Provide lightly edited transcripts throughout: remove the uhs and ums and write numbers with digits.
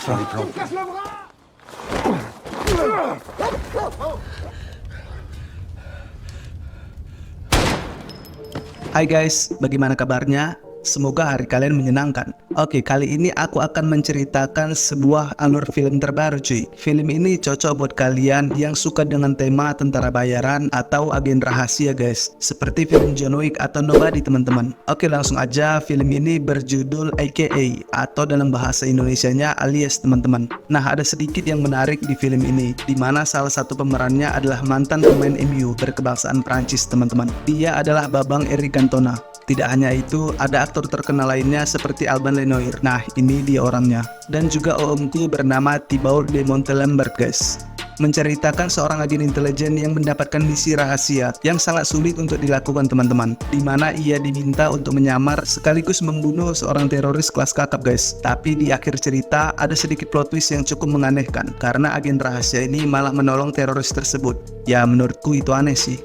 sur les plans. Hai guys, bagaimana kabarnya? Semoga hari kalian menyenangkan. Oke, kali ini aku akan menceritakan sebuah alur film terbaru cuy. Film ini cocok buat kalian yang suka dengan tema tentara bayaran atau agen rahasia guys. Seperti film John Wick atau Nobody teman-teman. Oke, langsung aja, film ini berjudul AKA atau dalam bahasa Indonesianya Alias teman-teman. Nah, ada sedikit yang menarik di film ini, di mana salah satu pemerannya adalah mantan pemain MU berkebangsaan Prancis teman-teman. Dia adalah Babang Eric Cantona. Tidak hanya itu, ada aktor terkenal lainnya seperti Alban Lenoir. Nah, ini dia orangnya. Dan juga OMku bernama Thibaut de Montalembert guys. Menceritakan seorang agen intelijen yang mendapatkan misi rahasia yang sangat sulit untuk dilakukan teman-teman. Di mana ia diminta untuk menyamar sekaligus membunuh seorang teroris kelas kakap guys. Tapi di akhir cerita ada sedikit plot twist yang cukup menganehkan. Karena agen rahasia ini malah menolong teroris tersebut. Ya menurutku itu aneh sih.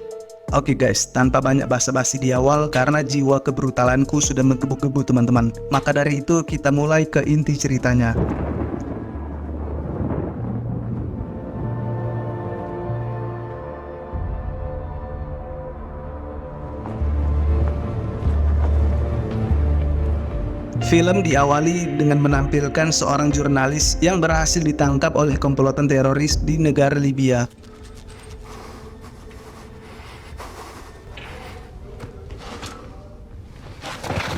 Oke guys, tanpa banyak basa-basi di awal karena jiwa kebrutalanku sudah menggebu-gebu teman-teman. Maka dari itu kita mulai ke inti ceritanya. Film diawali dengan menampilkan seorang jurnalis yang berhasil ditangkap oleh komplotan teroris di negara Libya.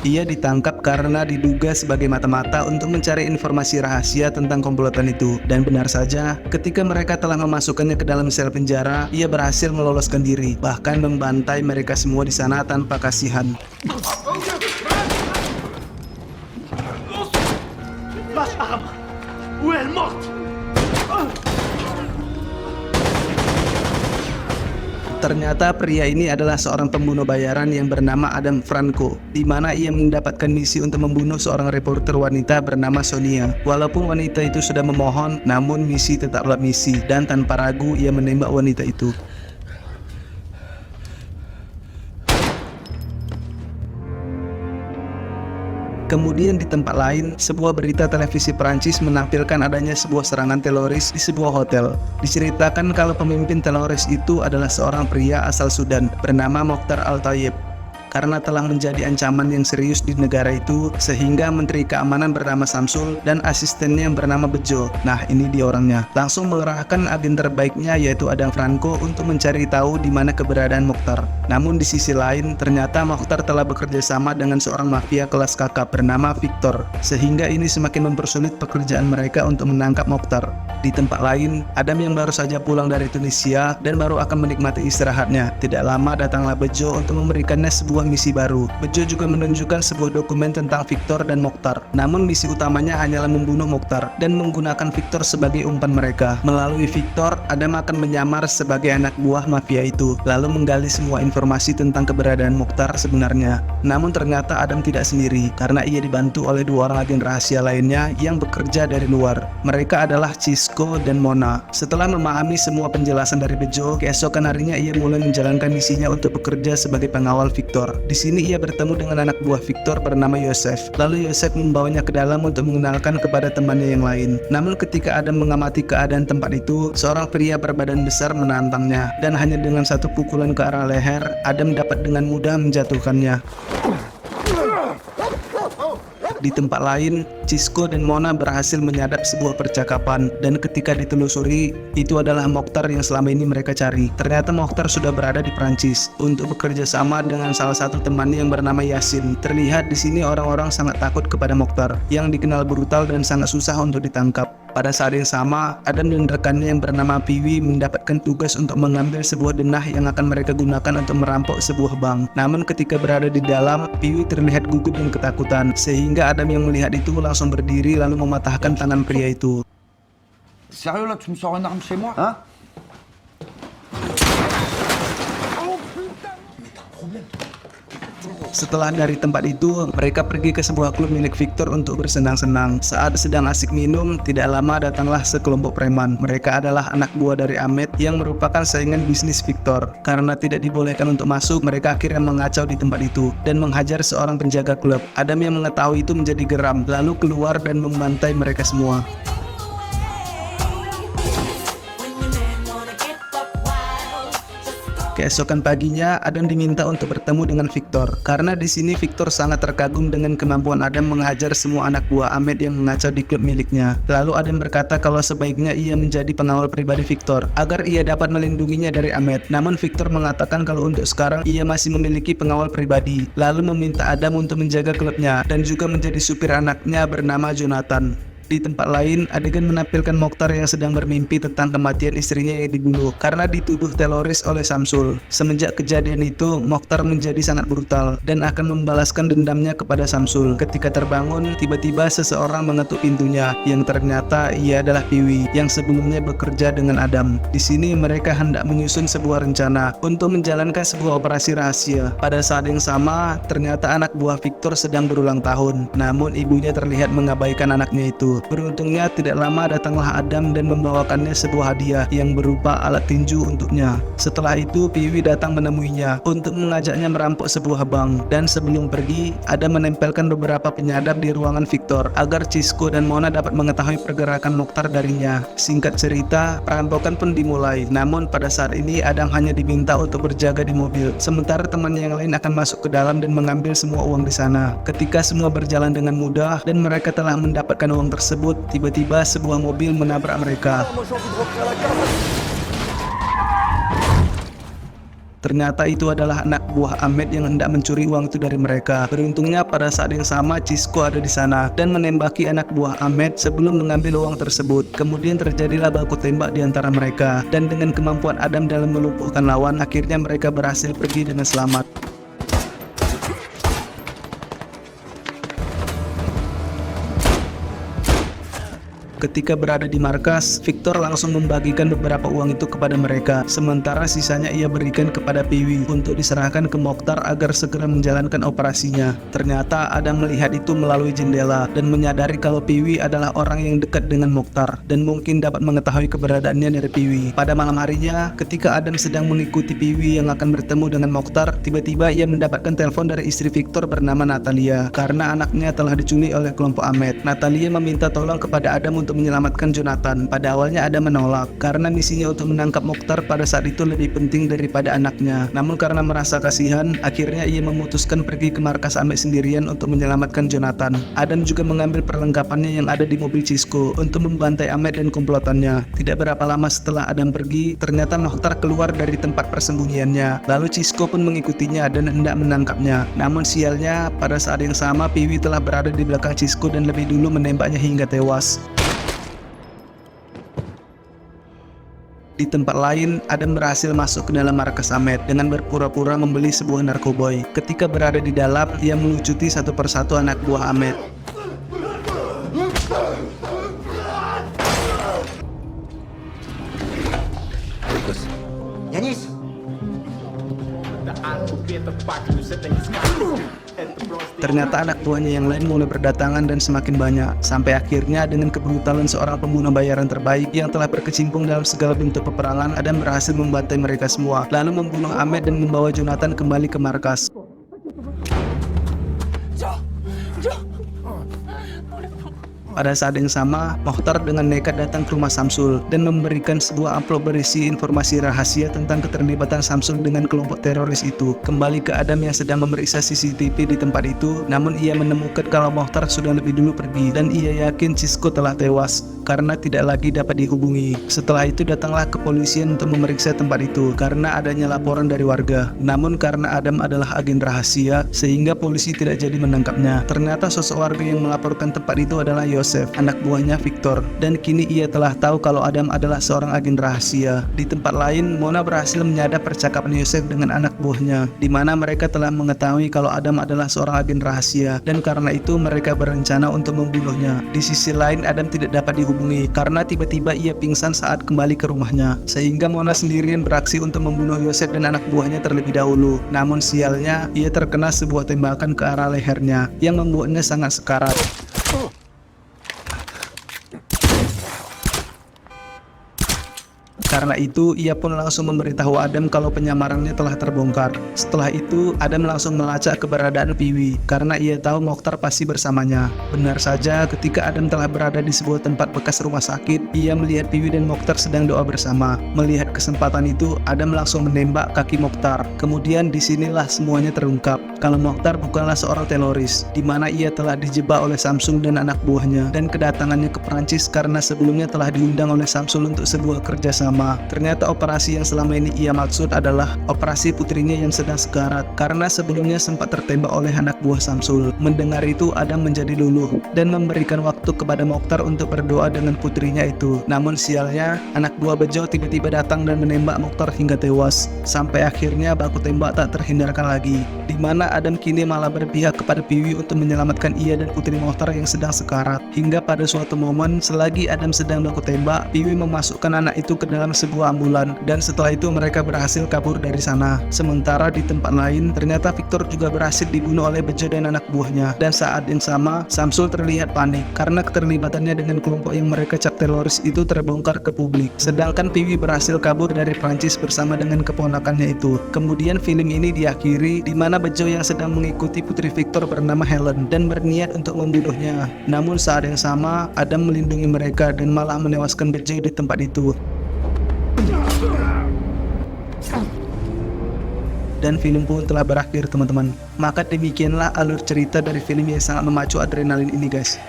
Ia ditangkap karena diduga sebagai mata-mata untuk mencari informasi rahasia tentang komplotan itu. Dan benar saja, ketika mereka telah memasukkannya ke dalam sel penjara, ia berhasil meloloskan diri, bahkan membantai mereka semua di sana tanpa kasihan. Ternyata pria ini adalah seorang pembunuh bayaran yang bernama Adam Franco, di mana ia mendapatkan misi untuk membunuh seorang reporter wanita bernama Sonia. Walaupun wanita itu sudah memohon, namun misi tetaplah misi, dan tanpa ragu ia menembak wanita itu. Kemudian di tempat lain, sebuah berita televisi Prancis menampilkan adanya sebuah serangan teroris di sebuah hotel. Diceritakan kalau pemimpin teroris itu adalah seorang pria asal Sudan bernama Mokhtar Al-Tayeb. Karena telah menjadi ancaman yang serius di negara itu, sehingga Menteri Keamanan bernama Samsul dan asistennya yang bernama Bejo. Nah, ini dia orangnya. Langsung mengerahkan agen terbaiknya yaitu Adam Franco untuk mencari tahu di mana keberadaan Mokhtar. Namun di sisi lain, ternyata Mokhtar telah bekerja sama dengan seorang mafia kelas kakap bernama Victor, sehingga ini semakin mempersulit pekerjaan mereka untuk menangkap Mokhtar. Di tempat lain, Adam yang baru saja pulang dari Tunisia dan baru akan menikmati istirahatnya. Tidak lama datanglah Bejo untuk memberikannya sebuah misi baru. Bejo juga menunjukkan sebuah dokumen tentang Victor dan Mokhtar. Namun misi utamanya hanyalah membunuh Mokhtar dan menggunakan Victor sebagai umpan mereka. Melalui Victor, Adam akan menyamar sebagai anak buah mafia itu, lalu menggali semua informasi tentang keberadaan Mokhtar sebenarnya. Namun ternyata Adam tidak sendiri, karena ia dibantu oleh dua orang agen rahasia lainnya yang bekerja dari luar. Mereka adalah Cisco dan Mona. Setelah memahami semua penjelasan dari Bejo, keesokan harinya ia mulai menjalankan misinya untuk bekerja sebagai pengawal Victor. Di sini ia bertemu dengan anak buah Victor bernama Yosef. Lalu Yosef membawanya ke dalam untuk mengenalkan kepada temannya yang lain. Namun ketika Adam mengamati keadaan tempat itu, seorang pria berbadan besar menantangnya, dan hanya dengan satu pukulan ke arah leher, Adam dapat dengan mudah menjatuhkannya. Di tempat lain, Cisco dan Mona berhasil menyadap sebuah percakapan, dan ketika ditelusuri, itu adalah Mokhtar yang selama ini mereka cari. Ternyata Mokhtar sudah berada di Prancis untuk bekerja sama dengan salah satu temannya yang bernama Yasin. Terlihat di sini orang-orang sangat takut kepada Mokhtar, yang dikenal brutal dan sangat susah untuk ditangkap. Pada saat yang sama, Adam dan rekannya yang bernama Piwi mendapatkan tugas untuk mengambil sebuah denah yang akan mereka gunakan untuk merampok sebuah bank. Namun ketika berada di dalam, Piwi terlihat gugup dan ketakutan, sehingga Adam yang melihat itu langsung berdiri lalu mematahkan tangan pria itu. Sérieux là, tu me sors une arme chez moi? Hein? Oh putain! Mais t'as un problème. Setelah dari tempat itu, mereka pergi ke sebuah klub milik Victor untuk bersenang-senang. Saat sedang asik minum, tidak lama datanglah sekelompok preman. Mereka adalah anak buah dari Ahmed yang merupakan saingan bisnis Victor. Karena tidak dibolehkan untuk masuk, mereka akhirnya mengacau di tempat itu dan menghajar seorang penjaga klub. Adam yang mengetahui itu menjadi geram, lalu keluar dan membantai mereka semua. Keesokan paginya, Adam diminta untuk bertemu dengan Victor. Karena di sini Victor sangat terkagum dengan kemampuan Adam menghajar semua anak buah Ahmed yang mengacau di klub miliknya. Lalu Adam berkata kalau sebaiknya ia menjadi pengawal pribadi Victor agar ia dapat melindunginya dari Ahmed. Namun Victor mengatakan kalau untuk sekarang ia masih memiliki pengawal pribadi. Lalu meminta Adam untuk menjaga klubnya dan juga menjadi supir anaknya bernama Jonathan. Di tempat lain, adegan menampilkan Mokhtar yang sedang bermimpi tentang kematian istrinya yang dibunuh karena dituduh teroris oleh Samsul. Semenjak kejadian itu, Mokhtar menjadi sangat brutal dan akan membalaskan dendamnya kepada Samsul. Ketika terbangun, tiba-tiba seseorang mengetuk pintunya, yang ternyata ia adalah Piwi yang sebelumnya bekerja dengan Adam. Di sini mereka hendak menyusun sebuah rencana untuk menjalankan sebuah operasi rahasia. Pada saat yang sama, ternyata anak buah Victor sedang berulang tahun, namun ibunya terlihat mengabaikan anaknya itu. Beruntungnya tidak lama datanglah Adam dan membawakannya sebuah hadiah yang berupa alat tinju untuknya. Setelah itu Piwi datang menemuinya untuk mengajaknya merampok sebuah bank, dan sebelum pergi Adam menempelkan beberapa penyadap di ruangan Victor agar Cisco dan Mona dapat mengetahui pergerakan Mokhtar darinya. Singkat cerita, perampokan pun dimulai, namun pada saat ini Adam hanya diminta untuk berjaga di mobil, sementara temannya yang lain akan masuk ke dalam dan mengambil semua uang di sana. Ketika semua berjalan dengan mudah dan mereka telah mendapatkan uang tersebut, tiba-tiba sebuah mobil menabrak mereka. Ternyata itu adalah anak buah Ahmed yang hendak mencuri uang itu dari mereka. Beruntungnya pada saat yang sama Cisco ada di sana dan menembaki anak buah Ahmed sebelum mengambil uang tersebut. Kemudian terjadilah baku tembak di antara mereka, dan dengan kemampuan Adam dalam melumpuhkan lawan, akhirnya mereka berhasil pergi dengan selamat. Ketika berada di markas, Victor langsung membagikan beberapa uang itu kepada mereka, sementara sisanya ia berikan kepada Piwi untuk diserahkan ke Mokhtar agar segera menjalankan operasinya. Ternyata Adam melihat itu melalui jendela dan menyadari kalau Piwi adalah orang yang dekat dengan Mokhtar dan mungkin dapat mengetahui keberadaannya dari Piwi. Pada malam harinya, ketika Adam sedang mengikuti Piwi yang akan bertemu dengan Mokhtar, tiba-tiba ia mendapatkan telepon dari istri Victor bernama Natalia karena anaknya telah diculik oleh kelompok Ahmed. Natalia meminta tolong kepada Adam untuk menyelamatkan Jonathan. Pada awalnya Adam menolak karena misinya untuk menangkap Mokhtar pada saat itu lebih penting daripada anaknya. Namun karena merasa kasihan, akhirnya ia memutuskan pergi ke markas Ahmed sendirian untuk menyelamatkan Jonathan. Adam juga mengambil perlengkapannya yang ada di mobil Cisco untuk membantai Ahmed dan komplotannya. Tidak berapa lama setelah Adam pergi, ternyata Mokhtar keluar dari tempat persembunyiannya. Lalu Cisco pun mengikutinya dan hendak menangkapnya. Namun sialnya, pada saat yang sama Piwi telah berada di belakang Cisco dan lebih dulu menembaknya hingga tewas. Di tempat lain, Adam berhasil masuk ke dalam markas Ahmed dengan berpura-pura membeli sebuah narkoboy. Ketika berada di dalam, ia melucuti satu persatu anak buah Ahmed. Yanis. Ternyata anak buahnya yang lain mulai berdatangan dan semakin banyak, sampai akhirnya dengan kebrutalan seorang pembunuh bayaran terbaik yang telah berkecimpung dalam segala bentuk peperangan, Adam berhasil membantai mereka semua, lalu membunuh Ahmed dan membawa Jonathan kembali ke markas. Pada saat yang sama, Mokhtar dengan nekat datang ke rumah Samsul dan memberikan sebuah amplop berisi informasi rahasia tentang keterlibatan Samsul dengan kelompok teroris itu. Kembali ke Adam yang sedang memeriksa CCTV di tempat itu, namun ia menemukan kalau Mokhtar sudah lebih dulu pergi dan ia yakin Cisco telah tewas karena tidak lagi dapat dihubungi. Setelah itu datanglah kepolisian untuk memeriksa tempat itu karena adanya laporan dari warga. Namun karena Adam adalah agen rahasia, sehingga polisi tidak jadi menangkapnya. Ternyata sosok warga yang melaporkan tempat itu adalah Yosef, anak buahnya Victor, dan kini ia telah tahu kalau Adam adalah seorang agen rahasia. Di tempat lain, Mona berhasil menyadap percakapan Yosef dengan anak buahnya, di mana mereka telah mengetahui kalau Adam adalah seorang agen rahasia, dan karena itu mereka berencana untuk membunuhnya. Di sisi lain, Adam tidak dapat dihubungi karena tiba-tiba ia pingsan saat kembali ke rumahnya, sehingga Mona sendirian beraksi untuk membunuh Yosef dan anak buahnya terlebih dahulu. Namun sialnya, ia terkena sebuah tembakan ke arah lehernya yang membuatnya sangat sekarat. Karena itu, ia pun langsung memberitahu Adam kalau penyamarannya telah terbongkar. Setelah itu, Adam langsung melacak keberadaan Pee-wee, karena ia tahu Mokhtar pasti bersamanya. Benar saja, ketika Adam telah berada di sebuah tempat bekas rumah sakit, ia melihat Pee-wee dan Mokhtar sedang doa bersama. Melihat kesempatan itu, Adam langsung menembak kaki Mokhtar. Kemudian disinilah semuanya terungkap, kalau Mokhtar bukanlah seorang teroris, di mana ia telah dijebak oleh Samsul dan anak buahnya, dan kedatangannya ke Perancis karena sebelumnya telah diundang oleh Samsul untuk sebuah kerjasama. Ternyata operasi yang selama ini ia maksud adalah operasi putrinya yang sedang sekarat, karena sebelumnya sempat tertembak oleh anak buah Samsul. Mendengar itu, Adam menjadi luluh dan memberikan waktu kepada Mokhtar untuk berdoa dengan putrinya itu. Namun sialnya, anak buah Bejo tiba-tiba datang dan menembak Mokhtar hingga tewas. Sampai akhirnya baku tembak tak terhindarkan lagi, di mana Adam kini malah berpihak kepada Pee-wee untuk menyelamatkan ia dan putri Mokhtar yang sedang sekarat. Hingga pada suatu momen, selagi Adam sedang baku tembak, Pee-wee memasukkan anak itu ke dalam sebuah ambulan, dan setelah itu mereka berhasil kabur dari sana. Sementara di tempat lain, ternyata Victor juga berhasil dibunuh oleh Bejo dan anak buahnya. Dan saat yang sama, Samsul terlihat panik karena keterlibatannya dengan kelompok yang mereka cap teroris itu terbongkar ke publik. Sedangkan Pee-wee berhasil kabur dari Prancis bersama dengan keponakannya itu. Kemudian film ini diakhiri di mana Bejo yang sedang mengikuti putri Victor bernama Helen dan berniat untuk membunuhnya. Namun saat yang sama, Adam melindungi mereka dan malah menewaskan Bejo di tempat itu. Dan film pun telah berakhir, teman-teman. Maka demikianlah alur cerita dari film yang sangat memacu adrenalin ini, guys.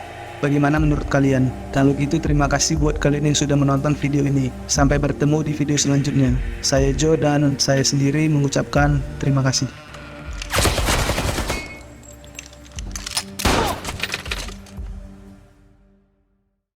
Bagaimana menurut kalian? Kalau gitu terima kasih buat kalian yang sudah menonton video ini. Sampai bertemu di video selanjutnya. Saya Joe dan saya sendiri mengucapkan terima kasih.